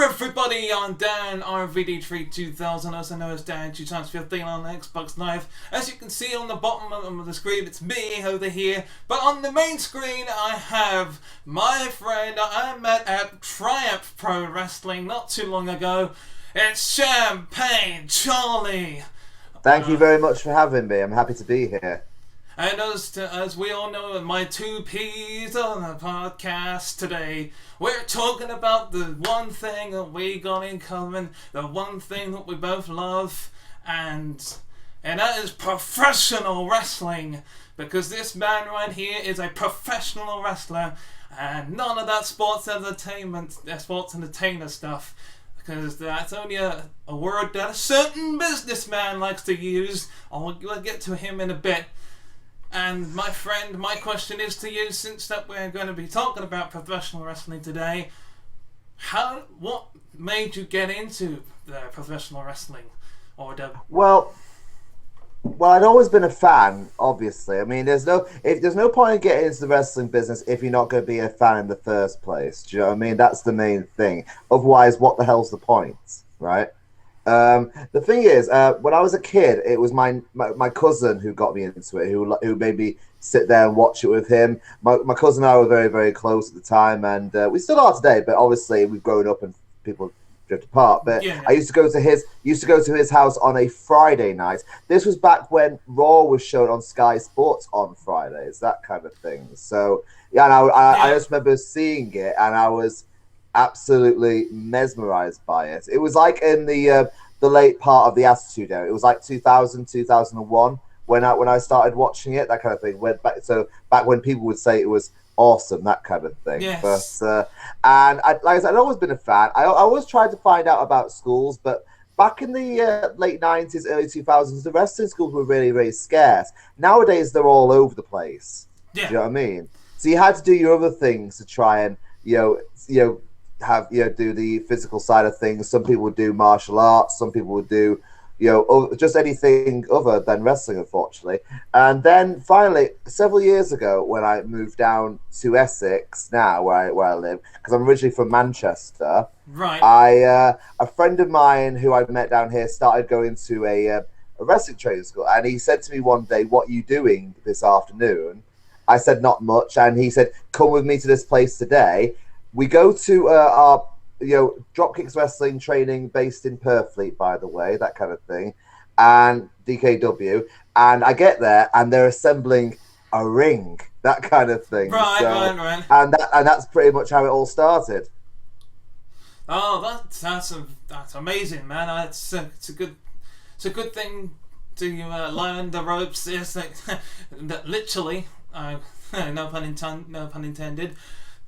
everybody, I'm Danrvdtree20002, also known as Dan2x15 on Xbox Live. As you can see on the bottom of the screen, it's me over here. But on the main screen, I have my friend I met at Triumph Pro Wrestling not too long ago. It's Champagne Charlie. Thank you very much for having me. I'm happy to be here. And as we all know, my two P's on the podcast today, we're talking about the one thing that we got in common, the one thing that we both love, and that is professional wrestling. Because this man right here is a professional wrestler, and none of that sports entertainer stuff. Because that's only a word that a certain businessman likes to use. I'll get to him in a bit. And my friend, my question is to you, since that we're going to be talking about professional wrestling today, what made you get into the professional wrestling? Well, I'd always been a fan, obviously. I mean, there's no point in getting into the wrestling business if you're not going to be a fan in the first place. Do you know what I mean? That's the main thing. Otherwise, what the hell's the point, right? The thing is, when I was a kid, it was my cousin who got me into it, who made me sit there and watch it with him. My cousin and I were very, very close at the time, and we still are today. But obviously, we've grown up and people drift apart. But yeah. I used to go to his house on a Friday night. This was back when Raw was shown on Sky Sports on Fridays, that kind of thing. So yeah, and I just remember seeing it, and I was absolutely mesmerized by it. It was like in the late part of the Attitude Era. It was like 2000, 2001 when I started watching it, that kind of thing. Back when people would say it was awesome, that kind of thing. Yes. But and like I said, I'd always been a fan. I always tried to find out about schools, but back in the late 90s, early 2000s, the wrestling schools were really, really scarce. Nowadays, they're all over the place. Yeah. Do you know what I mean? So you had to do your other things to try and do the physical side of things. Some people would do martial arts. Some people would do just anything other than wrestling, unfortunately. And then finally, several years ago, when I moved down to Essex, now where I live, because I'm originally from Manchester, right? A friend of mine who I met down here started going to a wrestling training school, and he said to me one day, "What are you doing this afternoon?" I said, "Not much," and he said, "Come with me to this place today." We go to our Dropkicks wrestling training based in Purfleet, by the way, that kind of thing, and DKW. And I get there, and they're assembling a ring, that kind of thing. Right. And that's pretty much how it all started. Oh, that's amazing, man. It's a good thing to learn the ropes. It's like literally, no pun intended.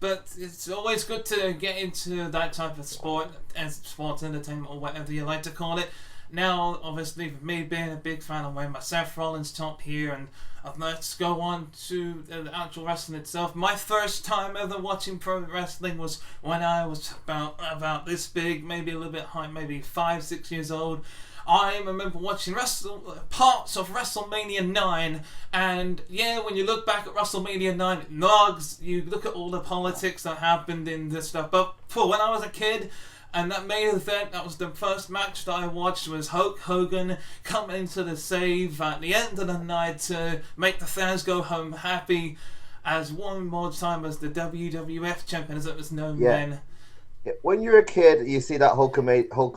But it's always good to get into that type of sport, as sports entertainment or whatever you like to call it. Now, obviously, with me being a big fan of wearing my Seth Rollins top here, and let's go on to the actual wrestling itself. My first time ever watching pro wrestling was when I was about this big, maybe a little bit high, maybe 5-6 years old. I remember watching parts of WrestleMania 9, and yeah, when you look back at WrestleMania 9, it nods, you look at all the politics that happened in this stuff, but for when I was a kid, and that main event, that was the first match that I watched, was Hulk Hogan coming to the save at the end of the night to make the fans go home happy as one more time as the WWF champion, as it was known then. When you're a kid, you see that Hulk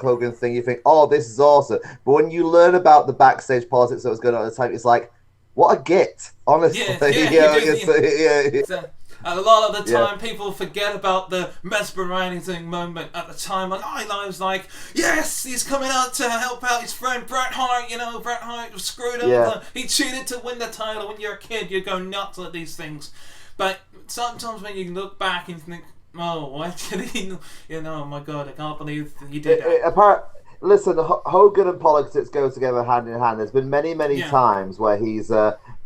Hogan thing, you think, "Oh, this is awesome." But when you learn about the backstage politics that was going on at the time, it's like, what a git, honestly. A lot of the time, people forget about the mesmerizing moment at the time. And I was like, yes, he's coming out to help out his friend Bret Hart. Bret Hart was screwed over. He cheated to win the title. When you're a kid, you go nuts at these things. But sometimes when you look back and think, oh, why did he? Oh my God, I can't believe he did that. Listen, Hogan and politics go together hand in hand. There's been many times where he's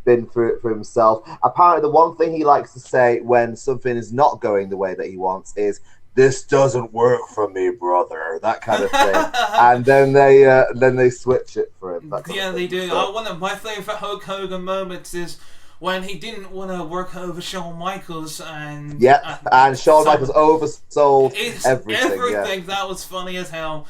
been through it for himself. Apparently, the one thing he likes to say when something is not going the way that he wants is, "This doesn't work for me, brother," that kind of thing. And then they switch it for him. They do. So. One of my favourite Hulk Hogan moments is when he didn't want to work over Shawn Michaels and and Shawn Michaels oversold everything. Everything that was funny as hell.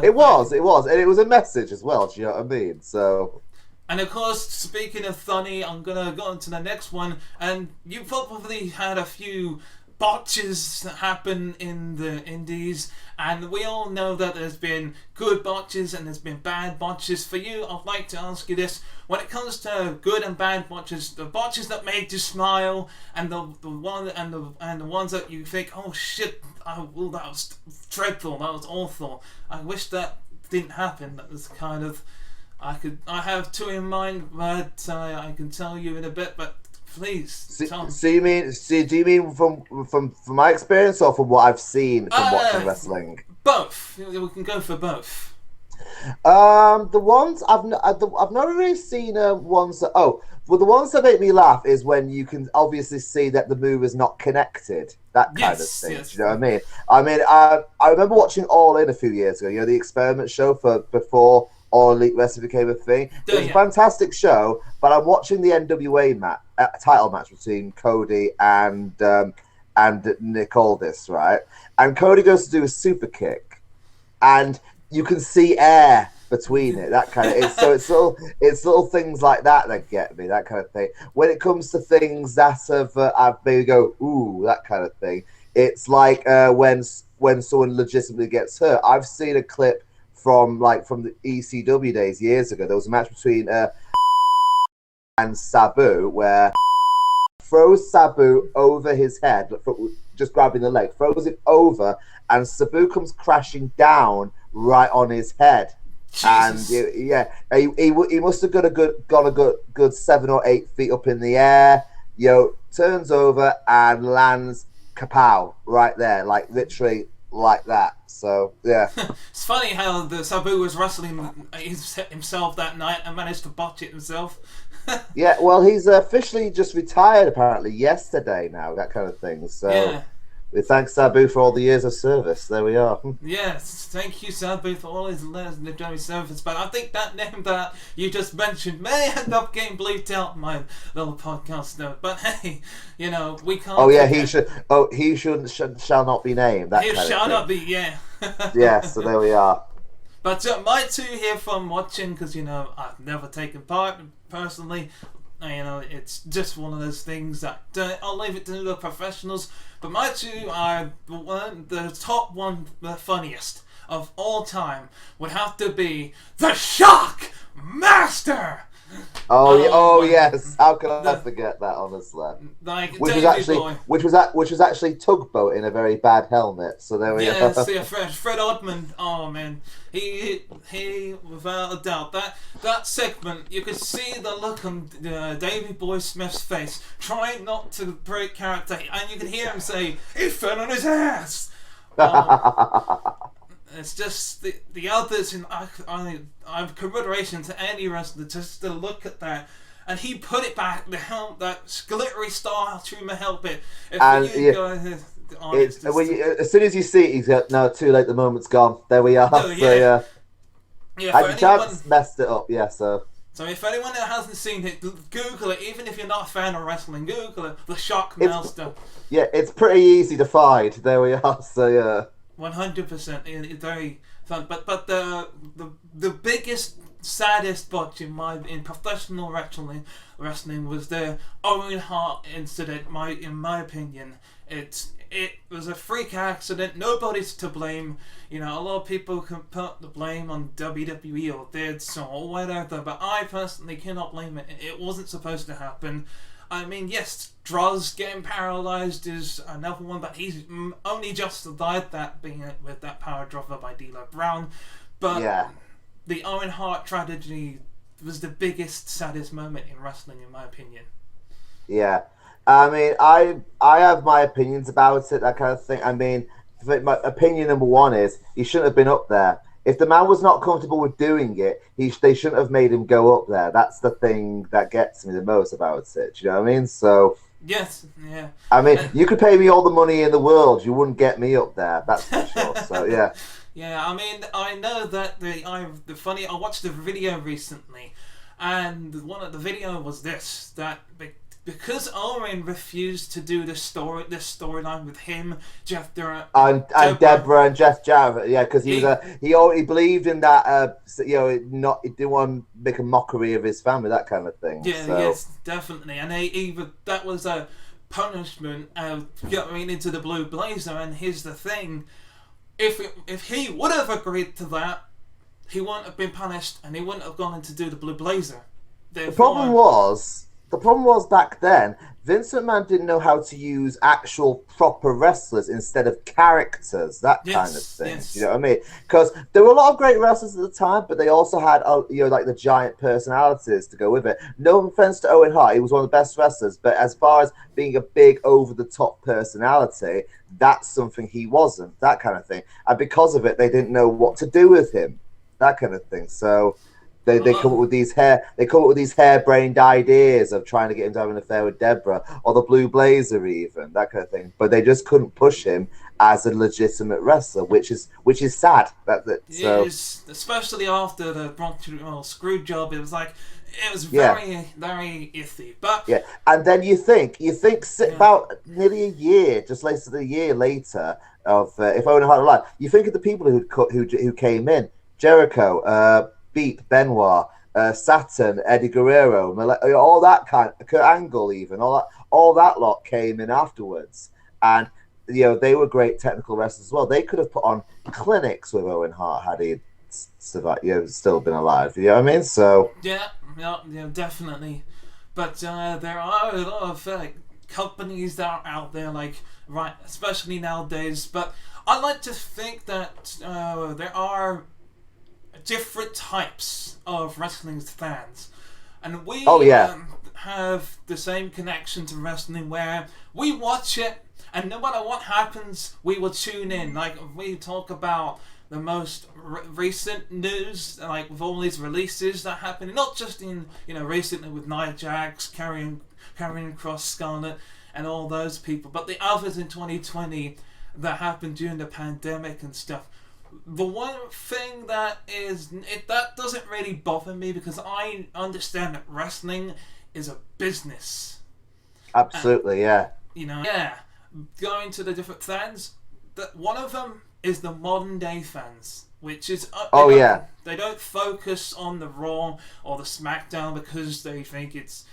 It was, and it was a message as well. Do you know what I mean? So. And of course, speaking of funny, I'm gonna go on to the next one, and you probably had a few botches that happen in the indies, and we all know that there's been good botches and there's been bad botches. For you, I'd like to ask you this: when it comes to good and bad botches, the botches that made you smile, and the ones that you think, oh shit, that was dreadful, that was awful. I wish that didn't happen. That was kind of. I have two in mind, but I can tell you in a bit. But please, tell me. Do you mean from my experience or from what I've seen from watching wrestling? Both. We can go for both. The ones I've not really seen ones that the ones that make me laugh is when you can obviously see that the move is not connected. That kind of thing. Yes. Do you know what I mean? I remember watching All In a few years ago. You know, the experiment show before All Elite Wrestling became a thing. It was a fantastic show, but I'm watching the NWA title match between Cody and Nick Aldis, right? And Cody goes to do a super kick, and you can see air between it. That kind of it's little things like that get me. That kind of thing. When it comes to things that have I've maybe go ooh, that kind of thing. It's like when someone legitimately gets hurt. I've seen a clip from the ECW days years ago. There was a match between and Sabu where throws Sabu over his head, just grabbing the leg, throws it over, and Sabu comes crashing down right on his head. Jesus. And he must have got a good 7 or 8 feet up in the air. Turns over and lands kapow right there, like literally like that. So yeah. It's funny how the Sabu was wrestling himself that night and managed to botch it himself. Yeah, well, he's officially just retired apparently yesterday now, that kind of thing. So we thank Sabu for all the years of service. There we are. Yes, thank you, Sabu, for all his legendary service. But I think that name that you just mentioned may end up getting bleeped out in my little podcast note. But hey, we can't. Oh yeah, he should. Oh, he shall not be named. That he shall not be. Yeah. Yeah. So there we are. But my two here from watching, because I've never taken part personally. It's just one of those things that I'll leave it to the professionals. But my two are the top one, the funniest of all time would have to be the Shock Master. Oh yes, how could I forget that? Honestly, which was actually Tugboat in a very bad helmet. So there we are. Yeah, Fred Oddman. Oh man, he without a doubt that segment you could see the look on Davey Boy Smith's face, trying not to break character, and you can hear him say, "He fell on his ass." It's just the others, and I've commiseration to any wrestler just to look at that. And he put it back, the helmet, that glittery star tumor helmet. As soon as you see it, he's like, no, too late, the moment's gone. There we are. Oh, yeah. And Chance messed it up, so if anyone that hasn't seen it, Google it. Even if you're not a fan of wrestling, Google it. The Shock Master. Yeah, it's pretty easy to find. There we are. So yeah. 100%, very fun. But the biggest, saddest botch in professional wrestling was the Owen Hart incident. In my opinion, it was a freak accident. Nobody's to blame. A lot of people can put the blame on WWE or Dids or whatever, but I personally cannot blame it. It wasn't supposed to happen. I mean, yes, Droz getting paralysed is another one, but he's only just survived that, being with that power dropper by D'Lo Brown. But the Owen Hart tragedy was the biggest, saddest moment in wrestling, in my opinion. Yeah. I mean, I have my opinions about it, that kind of thing. I mean, my opinion number one is he shouldn't have been up there. If the man was not comfortable with doing it, they shouldn't have made him go up there. That's the thing that gets me the most about it. Do you know what I mean? So yes, yeah. I mean, you could pay me all the money in the world, you wouldn't get me up there. That's for sure. So yeah. Yeah, I mean, I know that I watched the video recently, And one of the video was this, that because Owen refused to do this storyline with him, Jeff Jarrett, and Deborah and Jeff Jarrett, yeah, because he believed in that. He didn't want to make a mockery of his family, that kind of thing. Yeah, so. yes, definitely, and that was a punishment of going into the Blue Blazer. And here's the thing: if he would have agreed to that, he wouldn't have been punished, and he wouldn't have gone in to do the Blue Blazer. The problem was back then, Vince McMahon didn't know how to use actual proper wrestlers instead of characters, that kind of thing. Yes. You know what I mean? Because there were a lot of great wrestlers at the time, but they also had, like the giant personalities to go with it. No offense to Owen Hart, he was one of the best wrestlers, but as far as being a big, over-the-top personality, that's something he wasn't, that kind of thing. And because of it, they didn't know what to do with him, that kind of thing. So They come up with these harebrained ideas of trying to get him to have an affair with Deborah or the Blue Blazer, even that kind of thing. But they just couldn't push him as a legitimate wrestler, which is sad. That's it. So, especially after the screw job, it was very very iffy. But yeah, and then you think about nearly a year later of if Owen Hart alive, you think of the people who came in: Jericho, Beep, Benoit, Saturn, Eddie Guerrero, all that kind of Kurt Angle, even all that lot came in afterwards, and they were great technical wrestlers as well. They could have put on clinics with Owen Hart had he survived, still been alive. You know what I mean? So yeah, definitely. But there are a lot of companies that are out there, especially nowadays. But I like to think that there are different types of wrestling fans, and we have the same connection to wrestling where we watch it, and no matter what happens, we will tune in. Like we talk about the most recent news, like with all these releases that happen, not just in recently with Nia Jax, carrying Cross, Scarlett, and all those people, but the others in 2020 that happened during the pandemic and stuff. The one thing that doesn't really bother me, because I understand that wrestling is a business. Absolutely, and, going to the different fans, that one of them is the modern day fans, which is they don't focus on the Raw or the SmackDown because they think it's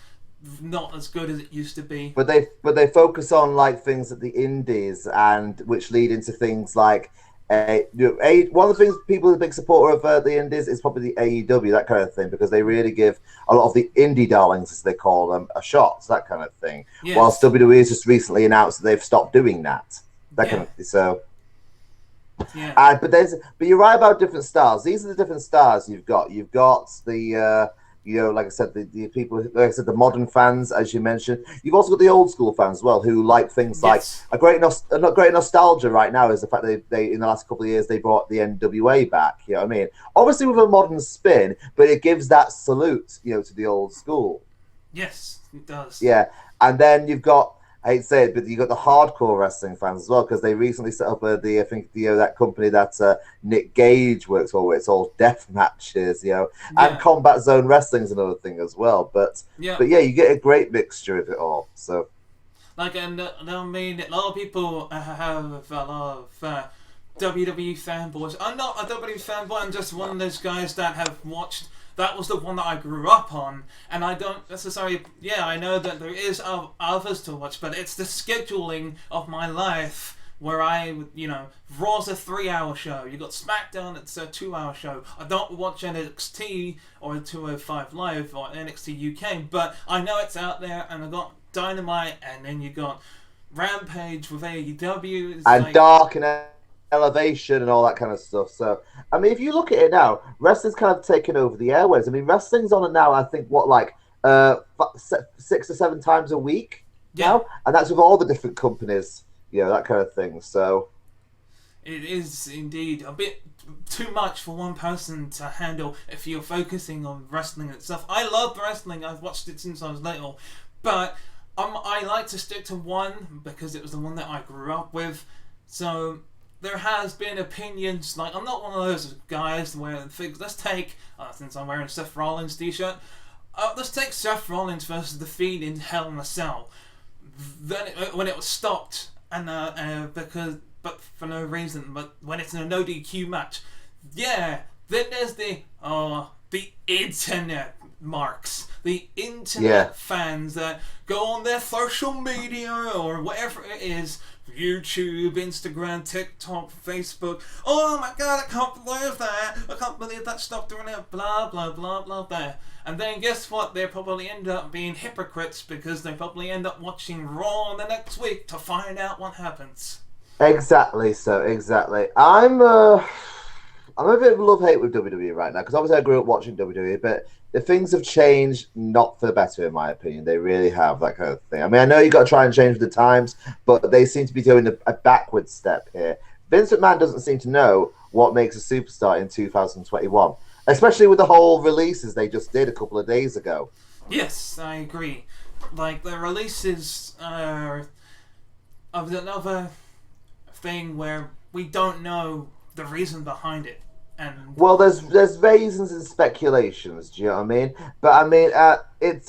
not as good as it used to be. But they focus on like things at the indies, and which lead into things like. One of the things people are a big supporter of the indies is probably the AEW, that kind of thing, because they really give a lot of the indie darlings, as they call them, a shot, that kind of thing. Yes. Whilst WWE has just recently announced that they've stopped doing that. Kind of thing. So, but you're right about different stars. These are the different stars you've got. You've got the like I said, the people, like I said, the modern fans, as you mentioned. You've also got the old school fans as well, who like things like a great nostalgia right now is the fact that they in the last couple of years they brought the NWA back. You know what I mean? Obviously with a modern spin, but it gives that salute, to the old school. Yes, it does. Yeah, and then you've got. I hate to say it, but you got the hardcore wrestling fans as well, because they recently set up that company that Nick Gage works for, where it's all death matches, and Combat Zone Wrestling is another thing as well. But you get a great mixture of it all. So, and I mean, a lot of people have a lot of WWE fanboys. I'm not a WWE fanboy. I'm just one of those guys that have watched. That was the one that I grew up on, and I don't necessarily. Yeah, I know that there is others to watch, but it's the scheduling of my life where Raw's a 3-hour show. You got SmackDown, it's a 2-hour show. I don't watch NXT or 205 Live or NXT UK, but I know it's out there, and I got Dynamite, and then you got Rampage with AEW, and Dark and Elevation and all that kind of stuff. So, I mean, if you look at it now, wrestling's kind of taken over the airwaves. I mean, wrestling's on it now, I think, 6 or 7 times a week now? And that's with all the different companies, that kind of thing. So, it is indeed a bit too much for one person to handle if you're focusing on wrestling itself. I love wrestling. I've watched it since I was little. But I like to stick to one because it was the one that I grew up with. So there has been opinions, like I'm not one of those guys where let's take, since I'm wearing a Seth Rollins t-shirt, let's take Seth Rollins versus The Fiend in Hell in a Cell. Then when it was stopped, and but for no reason, but when it's in a no DQ match, yeah. Then there's the internet marks, the internet fans that go on their social media or whatever it is, YouTube, Instagram, TikTok, Facebook. Oh my God, I can't believe that. I can't believe that stopped doing it. Blah blah blah blah blah. And then guess what? They probably end up being hypocrites because they probably end up watching Raw the next week to find out what happens. Exactly. So exactly. I'm a bit of love-hate with WWE right now because obviously I grew up watching WWE, but the things have changed not for the better in my opinion. They really have, that kind of thing. I mean, I know you've got to try and change with the times, but they seem to be doing a backward step here. Vince McMahon doesn't seem to know what makes a superstar in 2021, especially with the whole releases they just did a couple of days ago. Yes, I agree. Like, the releases are of another thing where we don't know the reason behind it. And well, there's reasons and speculations. Do you know what I mean? But I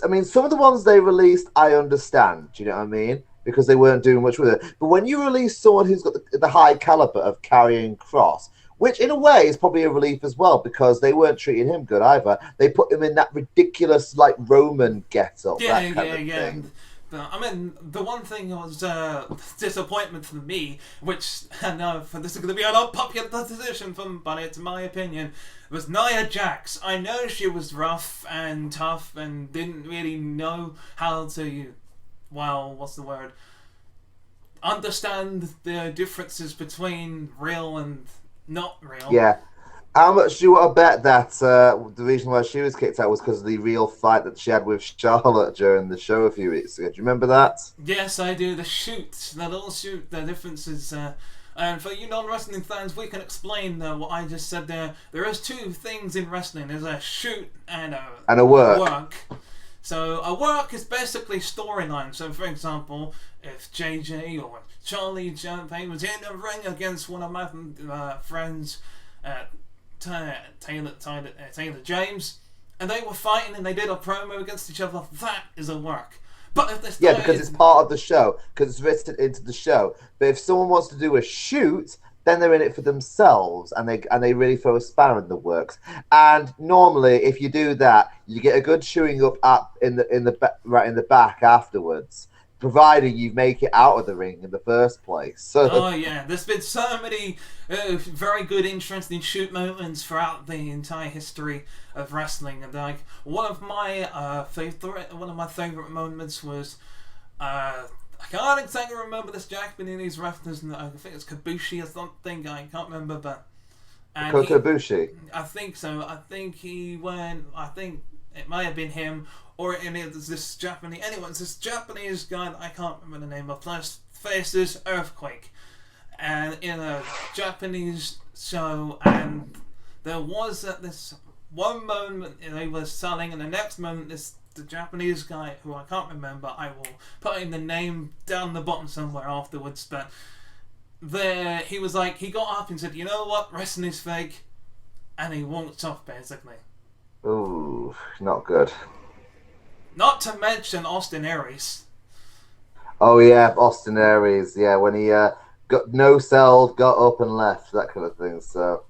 mean, some of the ones they released, I understand. Do you know what I mean? Because they weren't doing much with it. But when you release someone who's got the high caliber of Karrion Kross, which in a way is probably a relief as well, because they weren't treating him good either. They put him in that ridiculous like Roman get-up. Thing. I mean, the one thing was disappointment for me, which I know this is going to be an unpopular decision, but it's my opinion, was Nia Jax. I know she was rough and tough and didn't really know how to, understand the differences between real and not real. Yeah. How much do you want to bet that the reason why she was kicked out was because of the real fight that she had with Charlotte during the show a few weeks ago? Do you remember that? Yes, I do. The little shoot, the differences. And for you non-wrestling fans, we can explain what I just said there. There is two things in wrestling. There's a shoot and a work. So a work is basically storyline. So for example, if JJ or Charlie Champagne was in a ring against one of my friends, Taylor James, and they were fighting and they did a promo against each other, that is a work. But if this because it's part of the show, because it's written into the show. But if someone wants to do a shoot, then they're in it for themselves, and they really throw a spanner in the works. And normally, if you do that, you get a good chewing up in the back afterwards, provided you make it out of the ring in the first place. So, oh yeah, there's been so many very good, interesting shoot moments throughout the entire history of wrestling, and like one of my favorite moments was I can't exactly remember this Japanese wrestler's name. I think it's Kabushi or something. I can't remember, but Kabushi. I think so. I think it might have been him. Or it's this Japanese. Anyway, it's this Japanese guy. I can't remember the name of. First faces Earthquake, and in a Japanese show, and there was at this one moment they were selling, and the next moment the Japanese guy who I can't remember. I will put in the name down the bottom somewhere afterwards. But he was like, he got up and said, "You know what? Wrestling is fake," and he walked off basically. Ooh, not good. Not to mention Austin Aries. Oh yeah, Austin Aries. Yeah, when he got no-selled, got up and left, that kind of thing. So.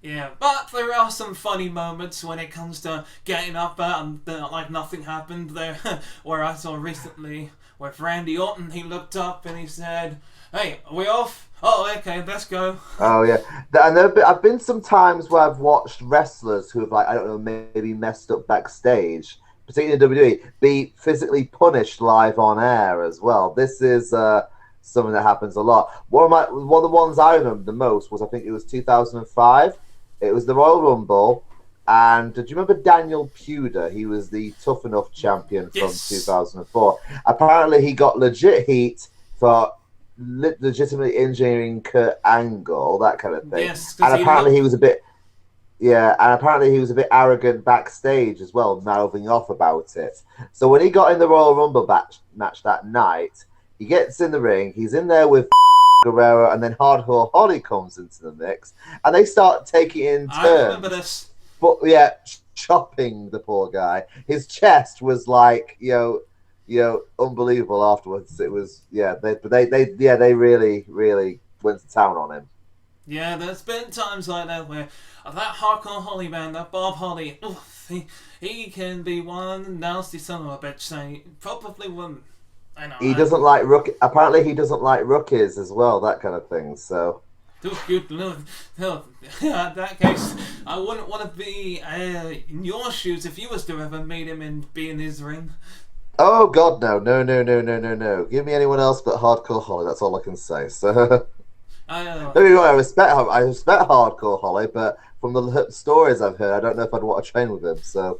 Yeah, but there are some funny moments when it comes to getting up and like nothing happened there. Where I saw recently with Randy Orton, he looked up and he said, "Hey, are we off? Oh, okay, let's go." Oh yeah, and I've been some times where I've watched wrestlers who have maybe messed up backstage, particularly in WWE, be physically punished live on air as well. This is something that happens a lot. One of the ones I remember the most was, I think it was 2005. It was the Royal Rumble, and do you remember Daniel Puder? He was the Tough Enough champion from 2004. Apparently, he got legit heat for legitimately injuring Kurt Angle, that kind of thing. Yes, and apparently he was a bit. Yeah, and apparently he was a bit arrogant backstage as well, mouthing off about it. So when he got in the Royal Rumble match that night, he gets in the ring, he's in there with Guerrero, and then Hardcore Holly comes into the mix, and they start taking it in turns. I remember this. But yeah, chopping the poor guy. His chest was like, unbelievable afterwards. It was, they really went to town on him. Yeah, there's been times like that where that hardcore Holly man, that Bob Holly, oof, he can be one nasty son of a bitch. So he probably wouldn't. I know. He doesn't like rookie. Apparently, he doesn't like rookies as well. That kind of thing. So. Good Lord. In that case, I wouldn't want to be in your shoes if you was to ever meet him and be in his ring. Oh God, no! Give me anyone else but Hardcore Holly. That's all I can say. So. I respect Hardcore Holly, but from the stories I've heard, I don't know if I'd want to train with him. So.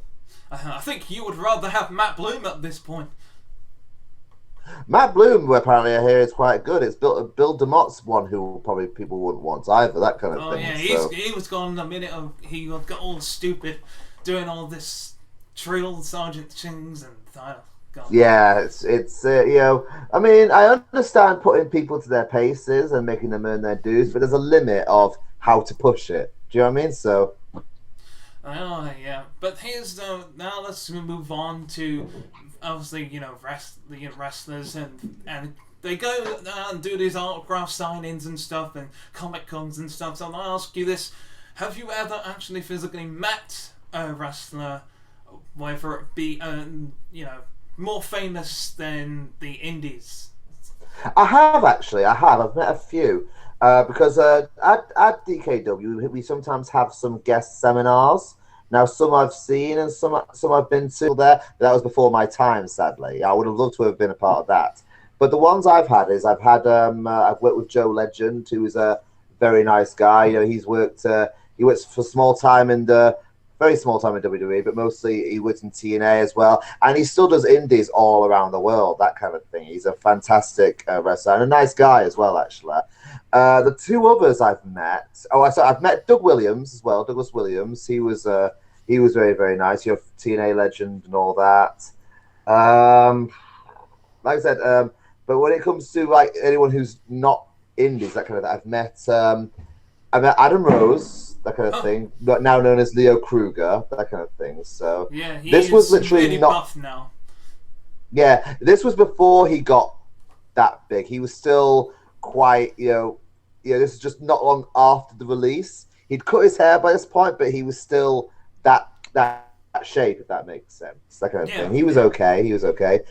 I think you would rather have Matt Bloom at this point. Matt Bloom, apparently, I hear is quite good. It's Bill DeMott's one who probably people wouldn't want either. That kind of thing. Oh yeah, he was gone the minute he got all stupid, doing all this drill sergeant things and. Yeah, it's I mean, I understand putting people to their paces and making them earn their dues, but there's a limit of how to push it. Do you know what I mean? So. Oh yeah, but here's now let's move on to obviously wrestlers and they go and do these autograph signings and stuff and comic cons and stuff. So I'll ask you this: have you ever actually physically met a wrestler, whether it be more famous than the indies? I have actually. I've met a few because at DKW we sometimes have some guest seminars. Now some I've seen and some I've been to there. But that was before my time, sadly. I would have loved to have been a part of that. But the ones I've had is I've worked with Joe Legend, who is a very nice guy. He's worked. He works for very small time in WWE, but mostly he works in TNA as well. And he still does indies all around the world, that kind of thing. He's a fantastic wrestler and a nice guy as well, actually. The two others I've met... I've met Doug Williams as well, Douglas Williams. He was very, very nice. TNA legend and all that. Like I said, but when it comes to like anyone who's not indies, that kind of thing, I met Adam Rose, that kind of thing, but now known as Leo Kruger, that kind of thing. So yeah, this was literally really not buff now. Yeah, this was before he got that big. He was still quite, this is just not long after the release. He'd cut his hair by this point, but he was still that shape, if that makes sense. That kind of thing. He was okay.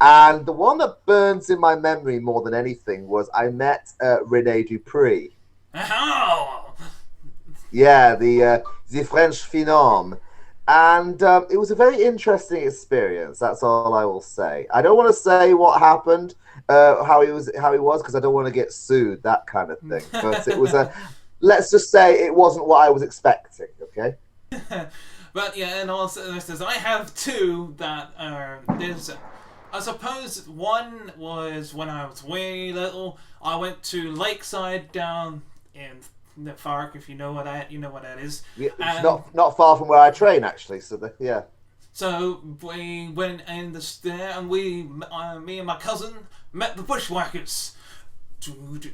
And the one that burns in my memory more than anything was I met Rene Dupree. Oh! Yeah, the French phenom. And it was a very interesting experience. That's all I will say. I don't want to say what happened, how he was, because I don't want to get sued, that kind of thing. But it was let's just say it wasn't what I was expecting. Okay. But yeah, and also I have two that are there's. I suppose one was when I was way little. I went to Lakeside down in the Fark, if you know what that is. Yeah, it's not far from where I train, actually. So yeah. So we went in the stair, and me and my cousin met the Bushwhackers.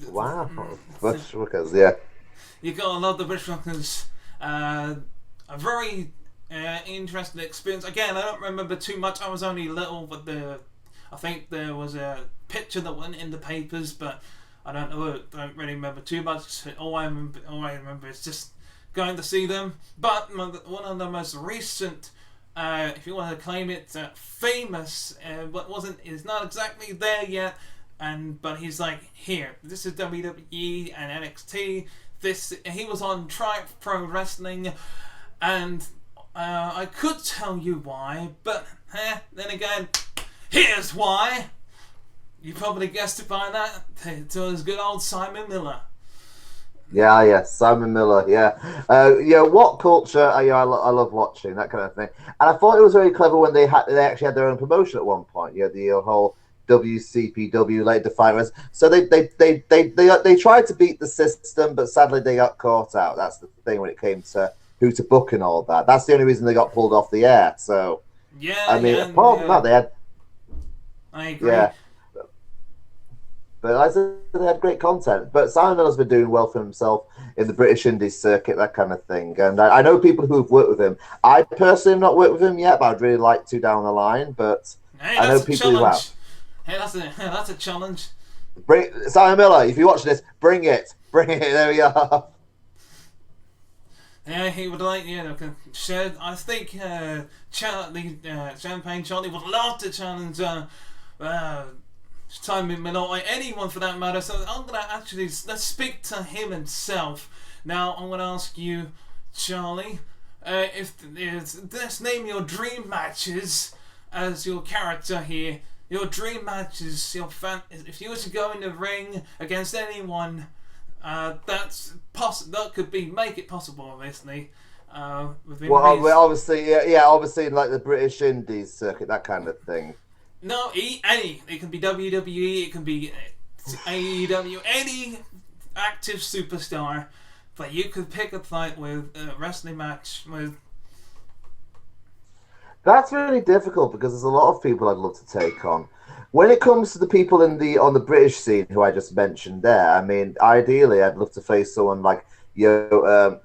Wow, Bushwhackers, yeah. You gotta love the Bushwhackers. A very interesting experience. Again, I don't remember too much. I was only little, but I think there was a picture that went in the papers, but I don't really remember too much. All I remember is just going to see them. But one of the most recent, if you want to claim it, famous, but is not exactly there yet. But he's like, here, this is WWE and NXT. He was on Triumph Pro Wrestling, and I could tell you why, but then again, here's why. You probably guessed it by that. It was good old Simon Miller. Yeah, Simon Miller. Yeah, what culture? I love watching that kind of thing, and I thought it was very clever when they actually had their own promotion at one point. The whole WCPW Late Defiance. So they tried to beat the system, but sadly they got caught out. That's the thing when it came to who to book and all that. That's the only reason they got pulled off the air. So yeah, I mean, apart from that, they had. I agree. Yeah. But as I said, they had great content. But Simon Miller's been doing well for himself in the British Indies circuit, that kind of thing. And I know people who have worked with him. I personally have not worked with him yet, but I'd really like to down the line. But Hey, I know that's a people who have. challenge. Hey, that's a challenge. Bring Simon Miller, if you're watching this, bring it. Bring it. There we are. Yeah, he would like, share. I think Champagne Charlie would love to challenge Simon Miller, or anyone for that matter. So I'm gonna let's speak to him himself. Now I'm gonna ask you, Charlie, let's name your dream matches as your character here. Your dream matches, if you were to go in the ring against anyone. That's possible. That could make it possible, obviously. Obviously, obviously, like the British Indies circuit, that kind of thing. No, any. It can be WWE. It can be AEW. Any active superstar, but you could pick a fight with a wrestling match with. That's really difficult because there's a lot of people I'd love to take on. When it comes to the people on the British scene who I just mentioned there, I mean, ideally, I'd love to face someone like Doug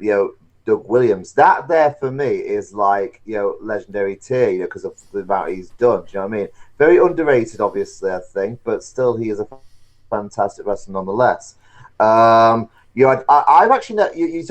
Williams. That there for me is like legendary tier, because of the amount he's done. Do you know what I mean? Very underrated, obviously, I think, but still, he is a fantastic wrestler nonetheless. I've actually you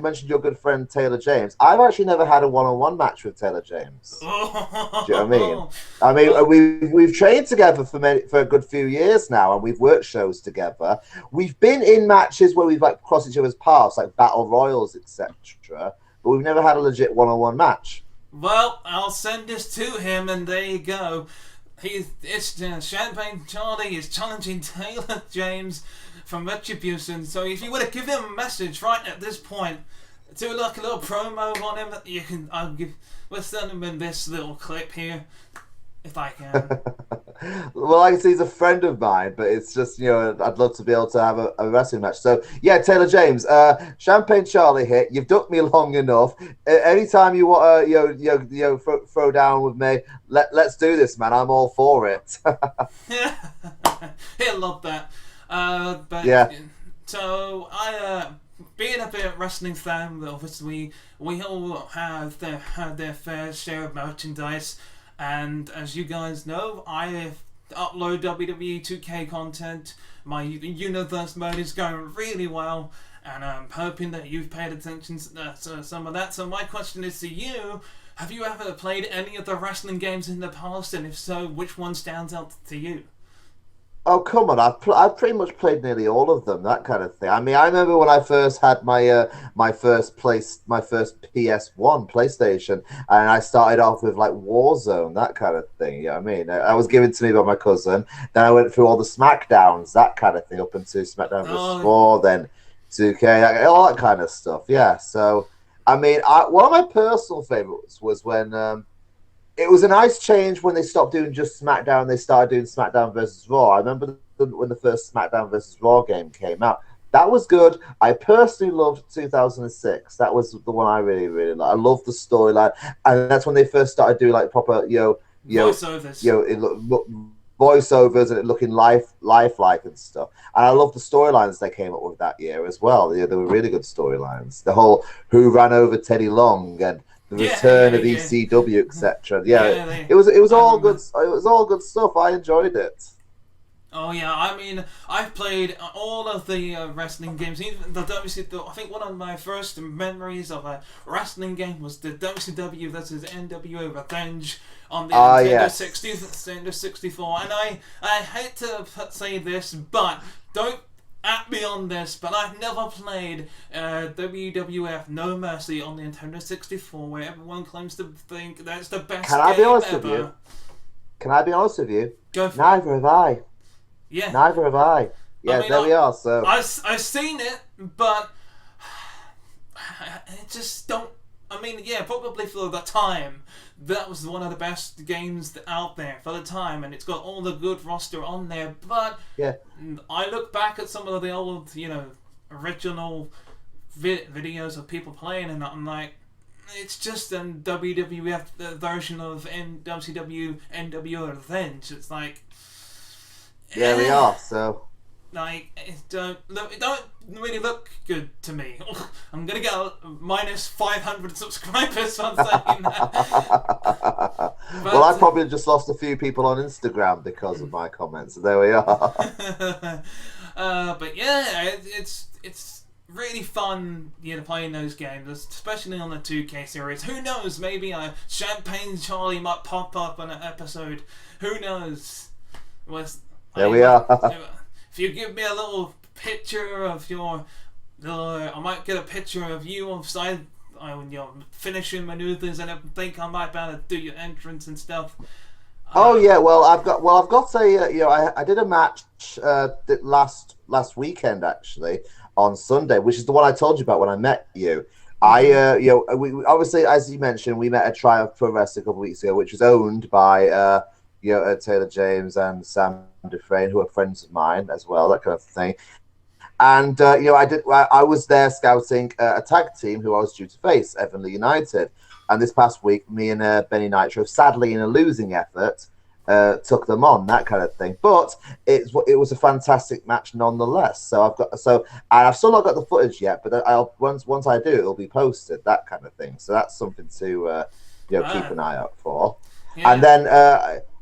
mentioned your good friend Taylor James. I've actually never had a one-on-one match with Taylor James. Do you know what I mean? We've trained together for a good few years now, and we've worked shows together. We've been in matches where we've like crossed each other's paths, like battle royals, etc. But we've never had a legit one-on-one match. Well, I'll send this to him, and there you go. Champagne Charlie is challenging Taylor James from Retribution. So if you were to give him a message right at this point, do like a little promo on him, we'll send him in this little clip here, if I can. Well, like I say, he's a friend of mine, but it's just, I'd love to be able to have a wrestling match. So, yeah, Taylor James, Champagne Charlie here. You've ducked me long enough. Anytime you want to, throw down with me, let's do this, man. I'm all for it. Yeah, he'll love that. But yeah. So being a bit wrestling fan, obviously we all have their fair share of merchandise, and as you guys know, I upload WWE 2K content. My universe mode is going really well, and I'm hoping that you've paid attention to some of that. So my question is to you: have you ever played any of the wrestling games in the past, and if so, which one stands out to you? Oh, come on! I've pretty much played nearly all of them. That kind of thing. I mean, I remember when I first had my first PS1 PlayStation, and I started off with like Warzone, that kind of thing. You know what I mean? I was given to me by my cousin. Then I went through all the Smackdowns, that kind of thing, up into Smackdown vs. Raw, then 2K, all that kind of stuff. Yeah. So, I mean, one of my personal favorites was when. It was a nice change when they stopped doing just SmackDown and they started doing SmackDown versus Raw. I remember when the first SmackDown versus Raw game came out. That was good. I personally loved 2006. That was the one I really, really liked. I loved the storyline. And that's when they first started doing like proper, voiceovers. Voiceovers and it looking lifelike and stuff. And I loved the storylines they came up with that year as well. They were really good storylines. The whole who ran over Teddy Long and the return of ECW, etc. It was all good. It was all good stuff. I enjoyed it. Oh yeah, I mean, I've played all of the wrestling games. Even the WCW. I think one of my first memories of a wrestling game was the WCW vs NWO Revenge on the Nintendo 64. And I hate to say this, but don't at me on this, but I've never played WWF No Mercy on the Nintendo 64, where everyone claims to think that's the best game ever. Can I be honest with you? Go for Neither have I. Yeah. Neither have I. Yeah, there we are. So I've seen it, but I just don't. I mean, yeah, probably for the time, that was one of the best games out there for the time, and it's got all the good roster on there. But yeah, I look back at some of the old, original videos of people playing, and I'm like, it's just a WWF version of WCW NWO Revenge. It's like, yeah, we are. So like it don't really look good to me. I'm gonna get a minus 500 subscribers on saying that. Well, I probably just lost a few people on Instagram because of my comments. So there we are. But yeah, it's really fun, playing those games, especially on the 2K series. Who knows? Maybe Champagne Charlie might pop up on an episode. Who knows? There we are. If you give me a little picture of I might get a picture of you outside when you're finishing maneuvers and everything. I might be able to do your entrance and stuff. Oh yeah, I've got a I did a match last weekend actually on Sunday, which is the one I told you about when I met you. We obviously, as you mentioned, we met at Triumph Pro Wrestling a couple of weeks ago, which was owned by Taylor James and Sam Dufresne, who are friends of mine as well, that kind of thing. And I was there scouting a tag team who I was due to face, Heavenly United. And this past week, me and Benny Nitro, sadly in a losing effort, took them on, that kind of thing. But it was a fantastic match nonetheless. So I've still not got the footage yet, but once I do, it'll be posted, that kind of thing. So that's something to keep an eye out for. Yeah. And then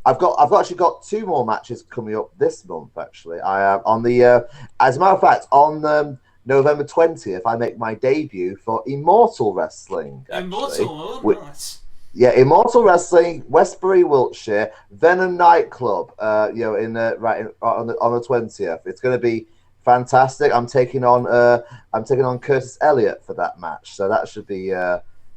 I've actually got 2 more matches coming up this month. Actually, I am on the as a matter of fact on November 20th, I make my debut for Immortal Wrestling. Immortal, nice. Yeah, Immortal Wrestling, Westbury, Wiltshire, Venom Nightclub. On the 20th. It's going to be fantastic. I'm taking on Curtis Elliott for that match, so that should be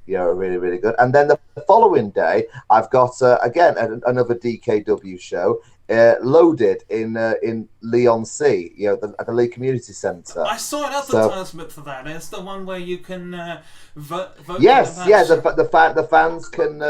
really, really good. And then the following day, I've got again another DKW show. Loaded in Leon C, at the Lee Community Centre. I saw an advertisement for that. It's the one where you can vote. Yes, the fans can.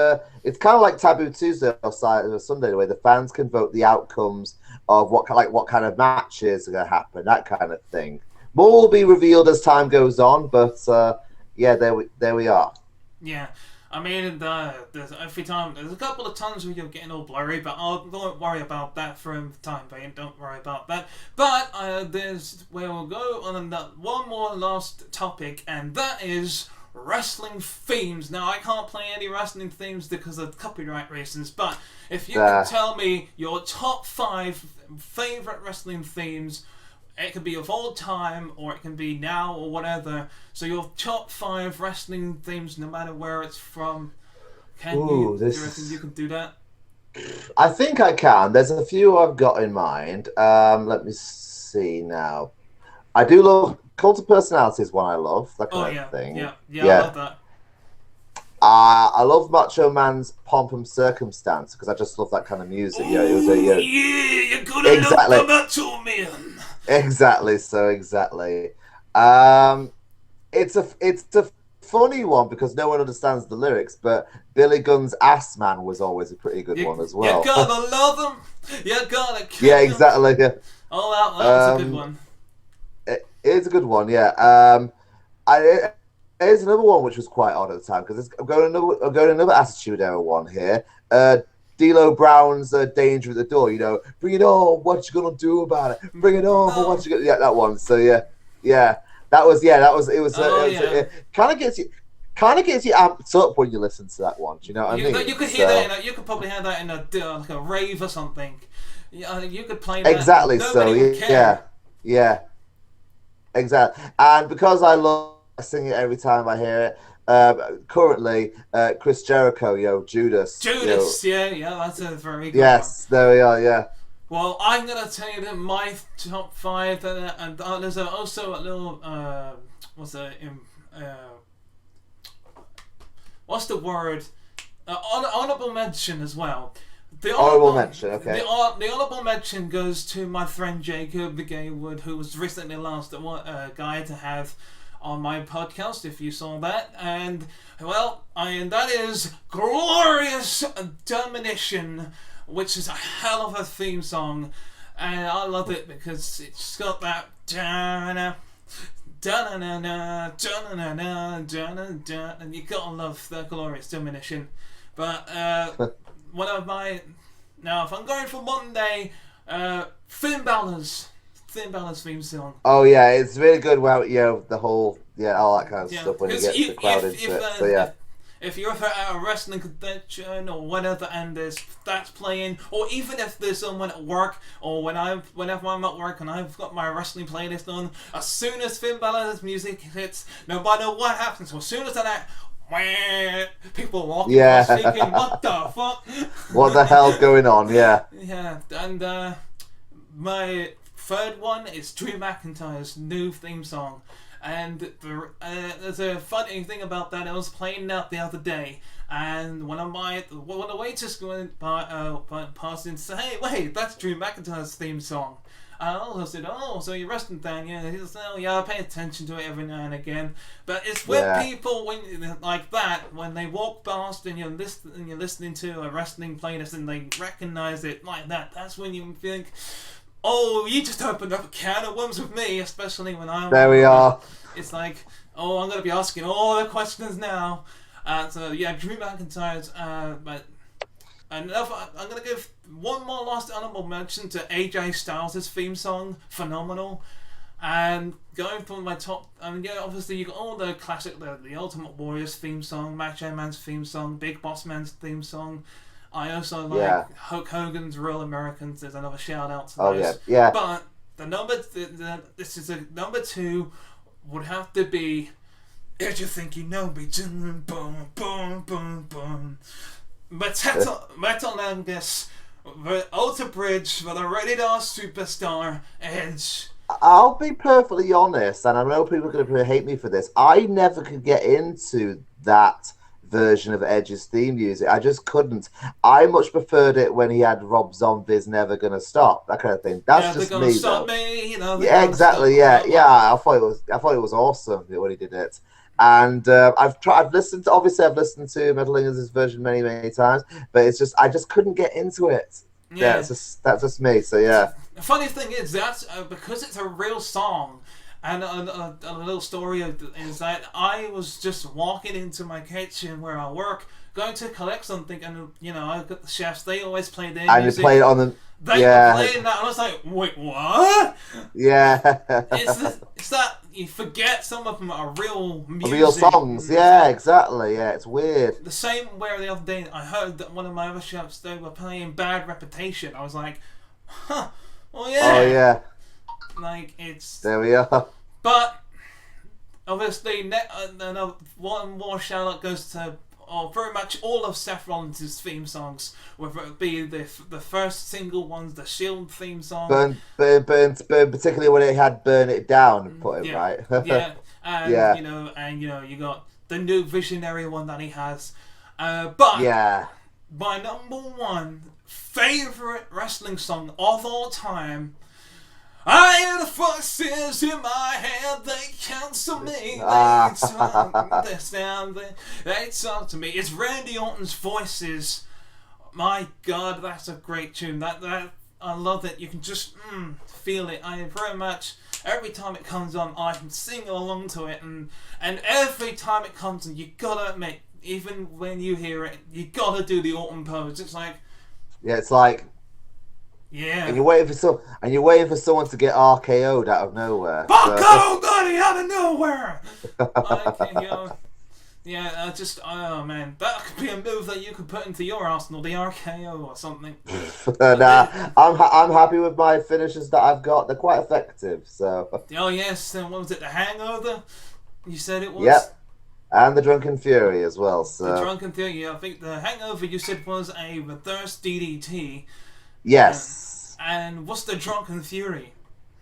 It's kind of like Taboo Tuesday or Sunday, the way the fans can vote the outcomes of what kind of matches are going to happen, that kind of thing. More will be revealed as time goes on, but there we are. Yeah. I mean, there's a couple of times where you're getting all blurry, but don't worry about that for the time being. Don't worry about that. But there's where we'll go on one more last topic, and that is wrestling themes. Now, I can't play any wrestling themes because of copyright reasons, but if you can tell me your top 5 favorite wrestling themes. It could be of all time, or it can be now, or whatever. So your top 5 wrestling themes, no matter where it's from. Do you reckon you can do that? I think I can. There's a few I've got in mind. Let me see now. I do love Cult of Personality is one I love. That kind of thing. Yeah, I love that. I love Macho Man's Pomp and Circumstance because I just love that kind of music. You're gonna love the Macho Man. Exactly. It's a funny one because no one understands the lyrics, but Billy Gunn's Ass Man was always a pretty good one as well. You gotta love him. You gotta kill him. Exactly. Yeah. Oh, that's a good one. It is a good one, yeah. Here's another one which was quite odd at the time because I'm going another Attitude Era one here. D'Lo Brown's Danger at the Door, bring it on, what you gonna do about it? Bring it on, what you gonna... Yeah, that one. So yeah, it kind of gets you amped up when you listen to that one. Do you know what I mean? You could hear that. You could probably hear that in like a rave or something. You could play that. Exactly. Yeah, exactly. And because I love singing it every time I hear it. Currently, Chris Jericho, Judas. Yeah, that's a very good Yes, one. There we are, yeah. Well, I'm going to tell you that my top 5, and there's also a little, what's the word? Honourable mention as well. The honourable mention, okay. The honourable mention goes to my friend Jacob the Gaywood, who was recently the last guy to have on my podcast, if you saw that, and that is Glorious Domination, which is a hell of a theme song, and I love it because it's got that and you gotta love the Glorious Domination. But one of my, now if I'm going for Monday, Finn Balor's Finn Balor's theme song. Oh yeah, it's really good. Well, the whole all that kind of Yeah, stuff when you get the crowd into it. So yeah. If you're at a wrestling convention or whatever and that's playing, or even if there's someone at work, or whenever I'm at work and I've got my wrestling playlist on, as soon as Finn Balor's music hits, no matter what happens, as soon as that, people walking across thinking, what the fuck? What the hell's going on? Yeah. Yeah, and my third one is Drew McIntyre's new theme song. And there's a funny thing about that. I was playing that the other day, and when the waiters went past and said, "Hey, wait, that's Drew McIntyre's theme song." I also said, "Oh, so you're a wrestling fan?" Yeah. He says, "Oh, yeah, I pay attention to it every now and again." But it's with people like that when they walk past and you're listening to a wrestling playlist and they recognize it like that. That's when you think, oh, you just opened up a can of worms with me, especially when I'm... There we are. It's like, oh, I'm going to be asking all the questions now. So, yeah, Drew McIntyre's... but another, I'm going to give one more last honourable mention to AJ Styles' theme song, Phenomenal. And going from my top... obviously you got all the classic, the Ultimate Warrior's theme song, Macho Man's theme song, Big Boss Man's theme song. I also like Hulk Hogan's Real Americans. There's another shout out to those. Oh yeah. But this is a number 2 would have to be If You Think You Know Me. Boom, boom, boom, boom. Metal Angus, the Alter Bridge for the Rated R Superstar Edge. I'll be perfectly honest, and I know people are going to hate me for this. I never could get into that version of Edge's theme music. I just couldn't. I much preferred it when he had Rob Zombie's Never Gonna Stop, that kind of thing. That's just me. Stop me, yeah, exactly. Yeah. I thought it was awesome when he did it. And I've listened to Metal Angus' version many times, but I just couldn't get into it. Yeah, that's just me. So yeah. The funny thing is that's because it's a real song. And a little story is that I was just walking into my kitchen where I work, going to collect something, and I've got the chefs. They always play their music. And they play it on the. They were playing that, and I was like, "Wait, what?" Yeah. It's that you forget some of them are real music. Real songs. Yeah, exactly. Yeah, it's weird. The same where the other day I heard that one of my other chefs, they were playing Bad Reputation. I was like, "Huh? Oh yeah." Oh yeah. Like it's. There we are. But obviously, one more shout out goes to very much all of Seth Rollins' theme songs, whether it be the first single ones, the Shield theme song, burn, particularly when it had "Burn It Down" put in right. Yeah, and you got the new Visionary one that he has. But my number 1 favorite wrestling song of all time. I hear the voices in my head, they counsel me, they talk to me. It's Randy Orton's Voices. My God, that's a great tune. That I love it. You can just feel it. I very much, every time it comes on, I can sing along to it, and every time it comes on, you gotta admit, even when you hear it, you gotta do the Orton pose. It's like... Yeah, it's like... Yeah. And you're waiting for someone to get RKO'd out of nowhere. Bucko got it out of nowhere. Oh man, that could be a move that you could put into your arsenal, the RKO or something. Nah, I'm happy with my finishes that I've got. They're quite effective. So. Oh yes, and what was it? The Hangover? You said it was. Yep. And the Drunken Fury as well. So. The Drunken Fury. Yeah, I think the Hangover you said was a reverse DDT. Yes. And what's the Drunken Fury?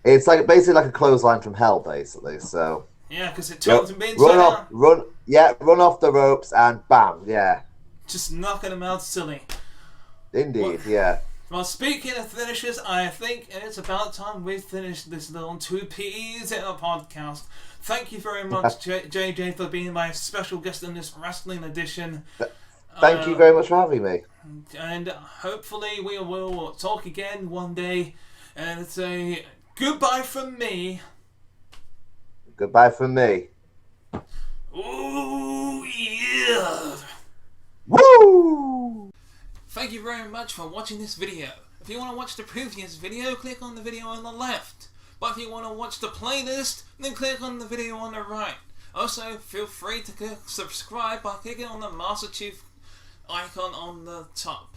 It's like basically like a clothesline from hell, basically. So. Yeah, because it turns him inside out. Run off the ropes and bam, yeah. Just knocking him out silly. Indeed, yeah. Well, speaking of finishes, I think it's about time we finish this little 2 P's in a podcast. Thank you very much, JJ, for being my special guest in this wrestling edition. Thank you very much for having me. And hopefully we will talk again one day. And it's a goodbye from me. Goodbye from me. Oh, yeah. Woo! Thank you very much for watching this video. If you want to watch the previous video, click on the video on the left. But if you want to watch the playlist, then click on the video on the right. Also, feel free to click subscribe by clicking on the Master Chief icon on the top.